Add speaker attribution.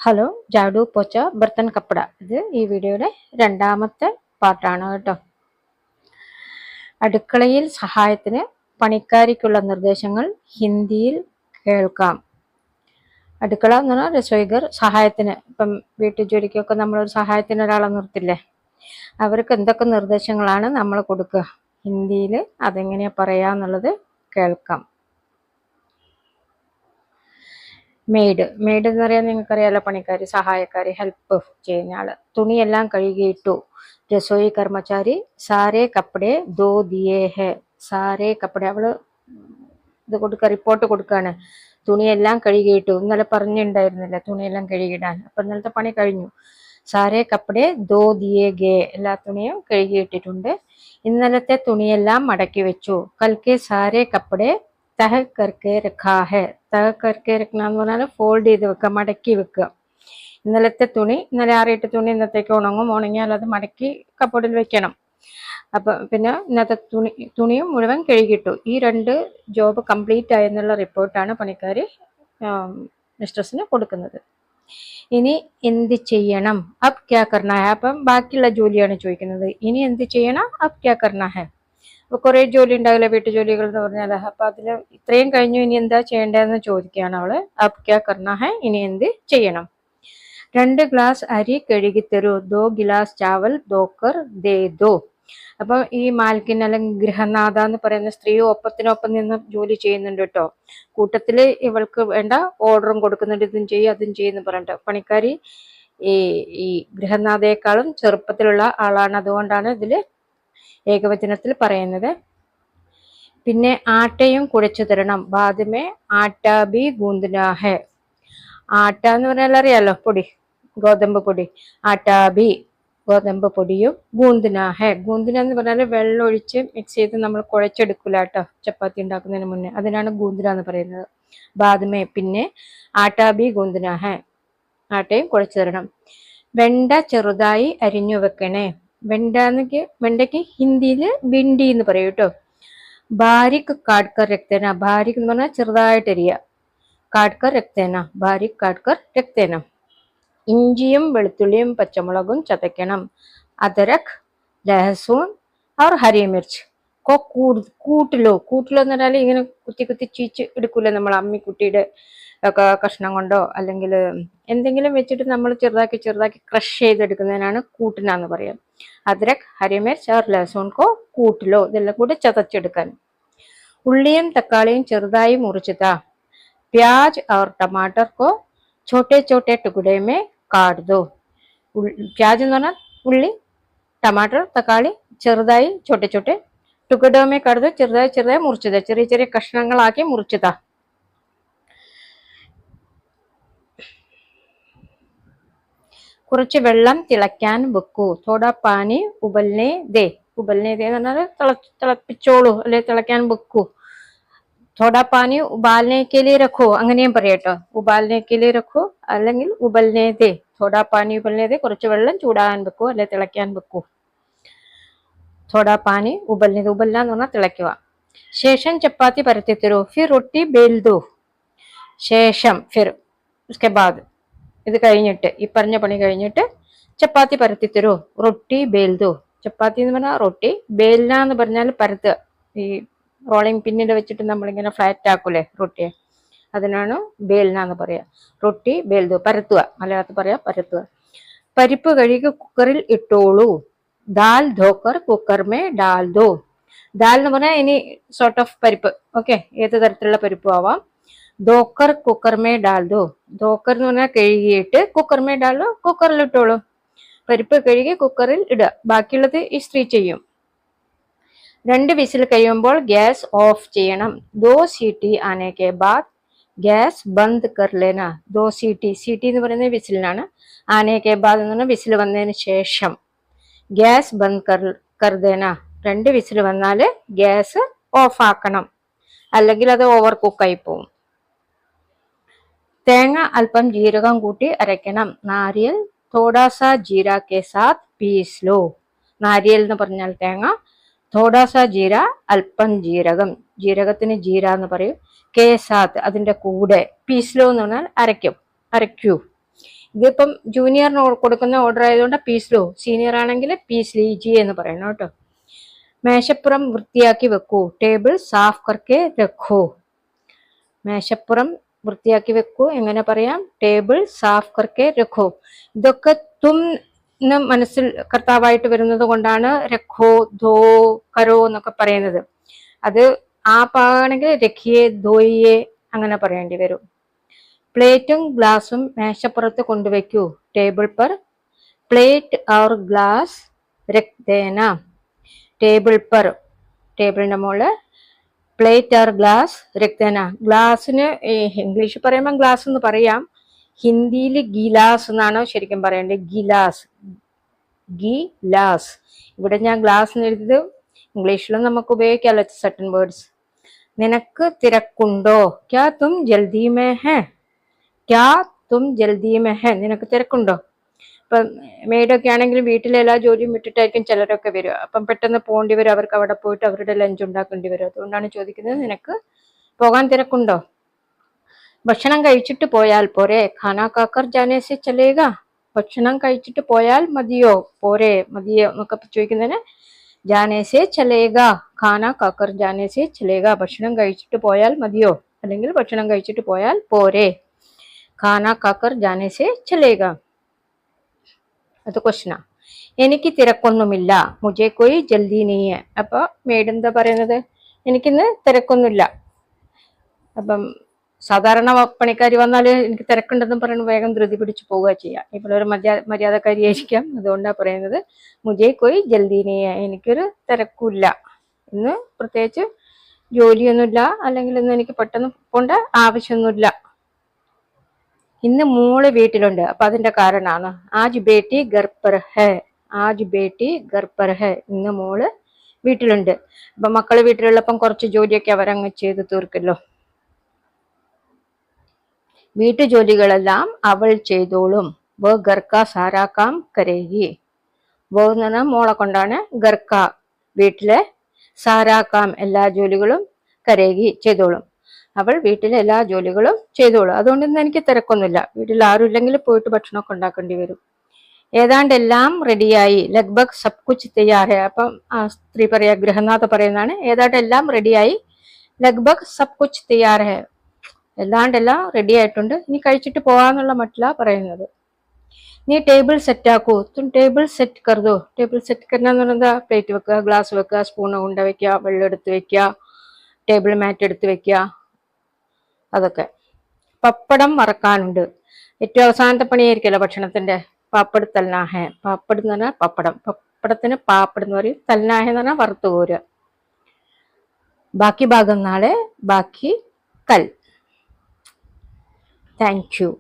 Speaker 1: Hello, ജാഡു പോച്ച ബർത്തൻ കപ്പട. ഇത് ഈ വീഡിയോയുടെ രണ്ടാമത്തെ പാർട്ടാണ് കേട്ടോ. അടുക്കളയിൽ സഹായത്തിന് പണിക്കാരിക്കുള്ള നിർദ്ദേശങ്ങൾ ഹിന്ദിയിൽ കേൾക്കാം. അടുക്കള എന്ന് പറഞ്ഞാൽ രസോയിഗർ. സഹായത്തിന് ഇപ്പം വീട്ടു ജോലിക്കൊക്കെ നമ്മളൊരു സഹായത്തിന് ഒരാളെ നിർത്തില്ലേ, അവർക്ക് എന്തൊക്കെ നിർദ്ദേശങ്ങളാണ് നമ്മൾ കൊടുക്കുക, ഹിന്ദിയിൽ അതെങ്ങനെയാ പറയാന്നുള്ളത് കേൾക്കാം. മെയ്ഡ് എന്ന് പറയാൻ നിങ്ങൾക്കറിയാലോ, പണിക്കാരി, സഹായക്കാരി, ഹെൽപ്പ് ചെയ്യുന്ന ആള്. തുണിയെല്ലാം കഴുകിയിട്ടു. രസോയി കർമ്മചാരി സാരേ കപ്പടെ ദോ ദിയേ ഹെ. സാരേ കപ്പടെ, അവള് ഇത് റിപ്പോർട്ട് കൊടുക്കാണ്. തുണിയെല്ലാം കഴുകിയിട്ടു. ഇന്നലെ പറഞ്ഞിട്ടുണ്ടായിരുന്നില്ല തുണിയെല്ലാം കഴുകിയിടാൻ. അപ്പൊ ഇന്നലത്തെ പണി കഴിഞ്ഞു. സാരേ കപ്പടെ ദോ ദിയേ ഗേ, എല്ലാ തുണിയും കഴുകിയിട്ടിട്ടുണ്ട്. ഇന്നലത്തെ തുണിയെല്ലാം മടക്കി വെച്ചു. കൽക്കെ സാരേ കപ്പടെ തഹ കർക്കെ രഖാ ഹെ. തഹ കർക്കെ രഖ്ന എന്ന് പറഞ്ഞാൽ ഫോൾഡ് ചെയ്ത് വെക്കുക, മടക്കി വെക്കുക. ഇന്നലത്തെ തുണി, ഇന്നലെ ആറിയിട്ട് തുണി ഇന്നത്തേക്ക് ഉണങ്ങും. ഉണങ്ങിയാൽ അത് മടക്കി കപ്പോട്ടിൽ വെക്കണം. അപ്പൊ പിന്നെ ഇന്നത്തെ തുണിയും മുഴുവൻ കഴുകിയിട്ടു. ഈ രണ്ട് ജോബ് കംപ്ലീറ്റ് ആയെന്നുള്ള റിപ്പോർട്ടാണ് പണിക്കാരി മിസ്ട്രസിന് കൊടുക്കുന്നത്. ഇനി എന്ത് ചെയ്യണം, അബ് ക്യാ കർണ ഹെ. അപ്പം ബാക്കിയുള്ള ജോലിയാണ് ചോദിക്കുന്നത്. ഇനി എന്ത് ചെയ്യണം, അബ് ക്യാ കർണ ഹെ. അപ്പൊ കുറെ ജോലി ഉണ്ടാവില്ല, വീട്ടുജോലികൾ എന്ന് പറഞ്ഞാൽ. അപ്പൊ അതില് ഇത്രയും കഴിഞ്ഞു, ഇനി എന്താ ചെയ്യേണ്ടതെന്ന് ചോദിക്കുകയാണ് അവള്. അബ് ക്യാ കർണ ഹെ, ഇനി എന്ത് ചെയ്യണം. 2 ഗ്ലാസ് അരി കഴുകി തരൂ. 2 ഗിലാസ് ചാവൽ ദോക്കർ ദേ ദോ. അപ്പൊ ഈ മാൽക്കിൻ അല്ലെങ്കിൽ ഗൃഹനാഥ എന്ന് പറയുന്ന സ്ത്രീ ഒപ്പത്തിനൊപ്പം നിന്ന് ജോലി ചെയ്യുന്നുണ്ട് കേട്ടോ. കൂട്ടത്തില് ഇവൾക്ക് വേണ്ട ഓർഡറും കൊടുക്കുന്നുണ്ട്, ഇതും ചെയ്യും അതും ചെയ്യുന്നു പറഞ്ഞിട്ട്. പണിക്കാരി ഈ ഗൃഹനാഥയെക്കാളും ചെറുപ്പത്തിലുള്ള ആളാണ്, അതുകൊണ്ടാണ് ഇതില് ഏകവചനത്തിൽ പറയുന്നത്. പിന്നെ ആട്ടയും കുഴച്ചു തരണം. ബാദ്മേ ആട്ടാ ബി ഗൂന്ദനാ ഹെ. ആട്ട എന്ന് പറഞ്ഞാൽ അറിയാലോ, പൊടി, ഗോതമ്പ് പൊടി. ആട്ടാ ബി, ഗോതമ്പ് പൊടിയും. ഗൂന്ദനാ ഹെ, ഗൂന്ദന എന്ന് പറഞ്ഞാൽ വെള്ളം ഒഴിച്ച് മിക്സ് ചെയ്ത് നമ്മൾ കുഴച്ചെടുക്കൂല കേട്ടോ, ചപ്പാത്തി ഉണ്ടാക്കുന്നതിന് മുന്നേ. അതിനാണ് ഗൂന്ദന എന്ന് പറയുന്നത്. ബാദ്മേ, പിന്നെ ആട്ടാ ബി ഗൂന്ദനാ ഹെ, ആട്ടയും കുഴച്ചു തരണം. വെണ്ട ചെറുതായി അരിഞ്ഞു വെക്കണേ. വെണ്ടയ്ക്ക് ഹിന്ദിയിൽ ബിണ്ടി എന്ന് പറയും കേട്ടോ. ബാരിക് കാട്ട്കർ രക്തേന. ബാരിക് എന്ന് പറഞ്ഞാൽ ചെറുതായിട്ട് അരിയ. കാട്ട്കർ രക്തേന, ബാരിക് കാട്ട്കർ രക്തേന. ഇഞ്ചിയും വെളുത്തുള്ളിയും പച്ചമുളകും ചതയ്ക്കണം. അദരക്, ലഹസൂൺ और हरी मिर्च को കൂട്ടിലോ എന്ന് പറഞ്ഞാൽ ഇങ്ങനെ കുത്തി കുത്തി ചീച്ച് എടുക്കൂല നമ്മൾ, അമ്മിക്കുട്ടിയുടെ ഒക്കെ കഷ്ണം കൊണ്ടോ അല്ലെങ്കിൽ എന്തെങ്കിലും വെച്ചിട്ട് നമ്മൾ ചെറുതാക്കി ക്രഷ് ചെയ്തെടുക്കുന്നതിനാണ് കൂട്ടിനാന്ന് പറയാം. അദ്രക്, ഹരി മിർച്ച് और लहसुन को കൂട്ടിലോ, ഇതെല്ലാം കൂടെ ചതച്ചെടുക്കാൻ. ഉള്ളിയും തക്കാളിയും ചെറുതായി മുറിച്ചതാ. प्याज और टमाटर को छोटे छोटे टुकड़े में काट दो. प्याज എന്ന് പറഞ്ഞാൽ ഉള്ളി, ടമാറ്റർ, തക്കാളി ചെറുതായി ചോട്ടെ ചോട്ടെ ടുക്കഡോ മേ കാട്ട് ദോ, ചെറുതായി മുറിച്ചതാ, ചെറിയ ചെറിയ കഷ്ണങ്ങളാക്കി മുറിച്ചതാ. കുറച്ച് വെള്ളം തിളയ്ക്കാൻ വെക്കൂ. തോടാ പാനി ഉബൽനെ ദേ. ഉബൽനെ ദേ എന്ന് പറഞ്ഞാൽ തിളപ്പിച്ചോളൂ, അല്ലെ തിളയ്ക്കാൻ വെക്കൂ. തോടാ പാനി ഉബാൽനെ കെ ലിയെ രഖോ, അങ്ങനെയും പറയട്ടോ. ഉബാൽനെ കെ ലിയെ രഖോ അല്ലെങ്കിൽ ഉബൽനെ ദേ. തോടാ പാനി ഉബൽനെ ദേ, കുറച്ച് വെള്ളം ചൂടാകാൻ വെക്കൂ, അല്ലെ തിളയ്ക്കാൻ വെക്കൂ. തോടാ പാനി ഉബൽനെ ദേ, ഉബല്ല എന്ന് പറഞ്ഞാൽ തിളയ്ക്കുക. ശേഷം ചപ്പാത്തി പരത്തി തരൂ. ഫിർ റൊട്ടി ബേൽ ദോ. ശേഷം ഫിർ ഉസ്കെ ബാദ്, ഇത് കഴിഞ്ഞിട്ട്, ഈ പറഞ്ഞ പണി കഴിഞ്ഞിട്ട് ചപ്പാത്തി പരത്തി തരൂ. റൊട്ടി ബേൽ ദോ. ചപ്പാത്തി എന്ന് പറഞ്ഞാൽ റൊട്ടി, ബേൽന എന്ന് പറഞ്ഞാൽ പരത്തുക. ഈ റോളിംഗ് പിന്നീട് വെച്ചിട്ട് നമ്മളിങ്ങനെ ഫ്ലാറ്റ് ആക്കൂലേ റൊട്ടിയെ, അതിനാണ് ബേൽന എന്ന് പറയാ. റൊട്ടി ബേൽ ദോ, പരത്തുക, മലയാളത്തിൽ പറയാ പരത്തുക. പരിപ്പ് കഴുകി കുക്കറിൽ ഇട്ടോളൂ. ദാൽ ധോക്കർ കുക്കർ മേ ഡാൽ ദോ. ദാൽ എന്ന് പറഞ്ഞാൽ ഇനി സോർട്ട് ഓഫ് പരിപ്പ്, ഓക്കെ, ഏത് തരത്തിലുള്ള പരിപ്പും ആവാം. ധോക്കർ കുക്കർ മേ ഡാൽ ദോ. ധോക്കർ എന്ന് പറഞ്ഞാൽ കഴുകിയിട്ട് കുക്കർ മേ ഡാൽ ദോ, കുക്കറിൽ ഇട്ടോളൂ. പരിപ്പ് കഴുകി കുക്കറിൽ ഇടുക, ബാക്കിയുള്ളത് ഈ സ്ത്രീ ചെയ്യും. 2 വിസിൽ കഴിയുമ്പോൾ ഗ്യാസ് ഓഫ് ചെയ്യണം. 2 സീറ്റി ആനെ കെ ബാദ് ഗ്യാസ് ബന്ദ് കർ ലേന. 2 സീറ്റി എന്ന് പറയുന്നത് വിസിലിനാണ്. ആനെ കെ ബാദ് എന്ന് പറഞ്ഞാൽ വിസിൽ വന്നതിന് ശേഷം. ഗ്യാസ് ബന്ദ് കർ ദേന, 2 വിസിൽ വന്നാൽ ഗ്യാസ് ഓഫ് ആക്കണം, അല്ലെങ്കിൽ അത് ഓവർ കുക്കായി പോവും. തേങ്ങ അല്പം ജീരകം കൂട്ടി അരയ്ക്കണം. നാരിയൽ തോടാസ ജീര കെ സാത്ത് പീസ് ലോ. നാരിയൽ എന്ന് പറഞ്ഞാൽ തേങ്ങ, തോടാസ ജീര അല്പം ജീരകം, ജീരകത്തിന് ജീര എന്ന് പറയും. കെ സാത്ത് അതിന്റെ കൂടെ, പീസ് ലോ എന്ന് പറഞ്ഞാൽ അരയ്ക്കൂ. ഇതിപ്പം ജൂനിയറിന് കൊടുക്കുന്ന ഓർഡർ ആയതുകൊണ്ട് പീസ് ലോ, സീനിയർ ആണെങ്കിൽ പീസ് ലീജിയെ എന്ന് പറയണം കേട്ടോ. മേശപ്പുറം വൃത്തിയാക്കി വെക്കൂ, ടേബിൾ സാഫ് കർക്കെ രഖോ. മേശപ്പുറം വൃത്തിയാക്കി വെക്കൂ എങ്ങനെ പറയാം? ടേബിൾ സാഫ് കർക്കെ രഖോ. ഇതൊക്കെ തും മനസ്സിൽ കർത്താവായിട്ട് വരുന്നത് കൊണ്ടാണ് രഖോ ധോ കരോ എന്നൊക്കെ പറയുന്നത്. അത് ആ പാണെങ്കിൽ രഖിയെ ധോയിയെ അങ്ങനെ പറയേണ്ടി വരും. പ്ലേറ്റും ഗ്ലാസും മേശപ്പുറത്ത് കൊണ്ടുവയ്ക്കൂ, ടേബിൾ पर പ്ലേറ്റ് और ഗ്ലാസ് रख देना. ടേബിൾ पर, ടേബിളിന്റെ മുകളില് പ്ലേറ്റ് ഓർ ഗ്ലാസ് रख देना. ഗ്ലാസിന് ഇംഗ്ലീഷ് പറയുമ്പോൾ ഗ്ലാസ് എന്ന് പറയാം, ഹിന്ദിയിൽ ഗിലാസ് എന്നാണ് ശരിക്കും പറയേണ്ടത്. ഗിലാസ്, ഗിലാസ്. ഇവിടെ ഞാൻ ഗ്ലാസ് എന്ന് എഴുതിയത്, ഇംഗ്ലീഷിലും നമുക്ക് ഉപയോഗിക്കാമല്ലോ സർട്ടൻ വേർഡ്സ്. നിനക്ക് തിരക്കുണ്ടോ? ക്യാ തും ജൽദി മേ ഹേ. ക്യാ തും ജൽദി മേ ഹേ, നിനക്ക് തിരക്കുണ്ടോ? ഇപ്പം മെയ്ഡൊക്കെ ആണെങ്കിൽ വീട്ടിലെ എല്ലാ ജോലിയും വിട്ടിട്ടായിരിക്കും ചിലരൊക്കെ വരിക. അപ്പം പെട്ടെന്ന് പോകേണ്ടി വരും, അവർക്ക് അവിടെ പോയിട്ട് അവരുടെ ലഞ്ച് ഉണ്ടാക്കേണ്ടി വരും. അതുകൊണ്ടാണ് ചോദിക്കുന്നത്, നിനക്ക് പോകാൻ തിരക്കുണ്ടോ? ഭക്ഷണം കഴിച്ചിട്ട് പോയാൽ പോരെ, ഖാനാ കാക്കർ ജാനേ സെ ചലേഗ. ഭക്ഷണം കഴിച്ചിട്ട് പോയാൽ മതിയോ, പോരെ, മതിയോ എന്നൊക്കെ ചോദിക്കുന്നതിന് ജാനേ സെ ചലേഗ, ഖാനാ കാക്കർ ജാനേ സെ ചലേഗ. ഭക്ഷണം കഴിച്ചിട്ട് പോയാൽ മതിയോ, അല്ലെങ്കിൽ ഭക്ഷണം കഴിച്ചിട്ട് പോയാൽ പോരെ. ഖാനാ കാക്കർ ജാനേ സെ ചലേഗ. അത് ക്വസ്റ്റ്യനാ. എനിക്ക് തിരക്കൊന്നുമില്ല, മുझे कोई जल्दी नहीं है. അപ്പൊ മെയ്ഡ് എന്താ പറയുന്നത്? എനിക്കിന്ന് തിരക്കൊന്നുമില്ല. അപ്പം സാധാരണ പണിക്കാരി വന്നാൽ എനിക്ക് തിരക്കുണ്ടെന്നും പറയുന്നത് വേഗം ധൃതി പിടിച്ച് പോവുക ചെയ്യാം. ഇപ്പോൾ ഒരു മര്യാദക്കാരിയായിരിക്കാം, അതുകൊണ്ടാണ് പറയുന്നത് മുझे कोई जल्दी नहीं है, എനിക്കൊരു തിരക്കില്ല, ഇന്ന് പ്രത്യേകിച്ച് ജോലിയൊന്നുമില്ല, അല്ലെങ്കിൽ ഇന്ന് എനിക്ക് പെട്ടെന്ന് പോണ്ട ആവശ്യമൊന്നുമില്ല. ഇന്ന് മോള് വീട്ടിലുണ്ട്, അപ്പൊ അതിന്റെ കാരണമാണ് ആജ് ബേട്ടി ഘർ പർ ഹേ. ആജ് ബേട്ടി ഘർ പർ ഹേ, ഇന്ന് മോള് വീട്ടിലുണ്ട്. അപ്പൊ മക്കള് വീട്ടിലുള്ളപ്പം കുറച്ച് ജോലിയൊക്കെ അവരങ്ങ് ചെയ്ത് തീർക്കല്ലോ. വീട്ടുജോലികളെല്ലാം അവൾ ചെയ്തോളും. വോ ഘർക്കാ സാരാ കാം കരേഗി. വോ എന്ന് പറഞ്ഞാൽ മോളെ കൊണ്ടാണ്, ഘർക്ക വീട്ടിലെ, സാരാ കാം എല്ലാ ജോലികളും, കരേഗി ചെയ്തോളും, അവൾ വീട്ടിലെ എല്ലാ ജോലികളും ചെയ്തോളും. അതുകൊണ്ട് ഇന്ന് എനിക്ക് തിരക്കൊന്നുമില്ല. വീട്ടിൽ ആരും ഇല്ലെങ്കിൽ പോയിട്ട് ഭക്ഷണമൊക്കെ ഉണ്ടാക്കേണ്ടി വരും. ഏതാണ്ട് എല്ലാം റെഡിയായി, ലഗ്ഭഗ് സബ് കുച്ച് തയ്യാർ ഹെ. അപ്പം ആ സ്ത്രീ പറയാ, ഗൃഹനാഥ പറയുന്നതാണ്, ഏതാണ്ട് എല്ലാം റെഡിയായി, ലഗ്ഭഗ് സബ് കുച്ച് തയ്യാർ ഹെ, ഏതാണ്ടെല്ലാം റെഡി ആയിട്ടുണ്ട്, ഇനി കഴിച്ചിട്ട് പോവാന്നുള്ള മട്ടിലാ പറയുന്നത്. നീ ടേബിൾ സെറ്റ് ആക്കൂ, തും ടേബിൾ സെറ്റ് കരുതോ. ടേബിൾ സെറ്റ് കരുന്ന എന്താ? പ്ലേറ്റ് വെക്കുക, ഗ്ലാസ് വെക്കുക, സ്പൂണ് ഉണ്ട വെക്കുക, വെള്ളം എടുത്ത് വെക്കുക, ടേബിൾ മാറ്റ് എടുത്ത് വെക്കുക, അതൊക്കെ. പപ്പടം വറക്കാനുണ്ട്, ഏറ്റവും അവസാനത്തെ പണിയായിരിക്കല്ലോ ഭക്ഷണത്തിന്റെ. പാപ്പട് തൽനാഹെ. പാപ്പട് എന്ന് പറഞ്ഞാൽ പപ്പടം, പപ്പടത്തിന് പാപ്പട് എന്ന് പറയും. തൽനാഹെ എന്ന് പറഞ്ഞാൽ വറുത്ത് കോരുക. ബാക്കി ഭാഗം നാളെ, ബാക്കി കൽ. Thank you.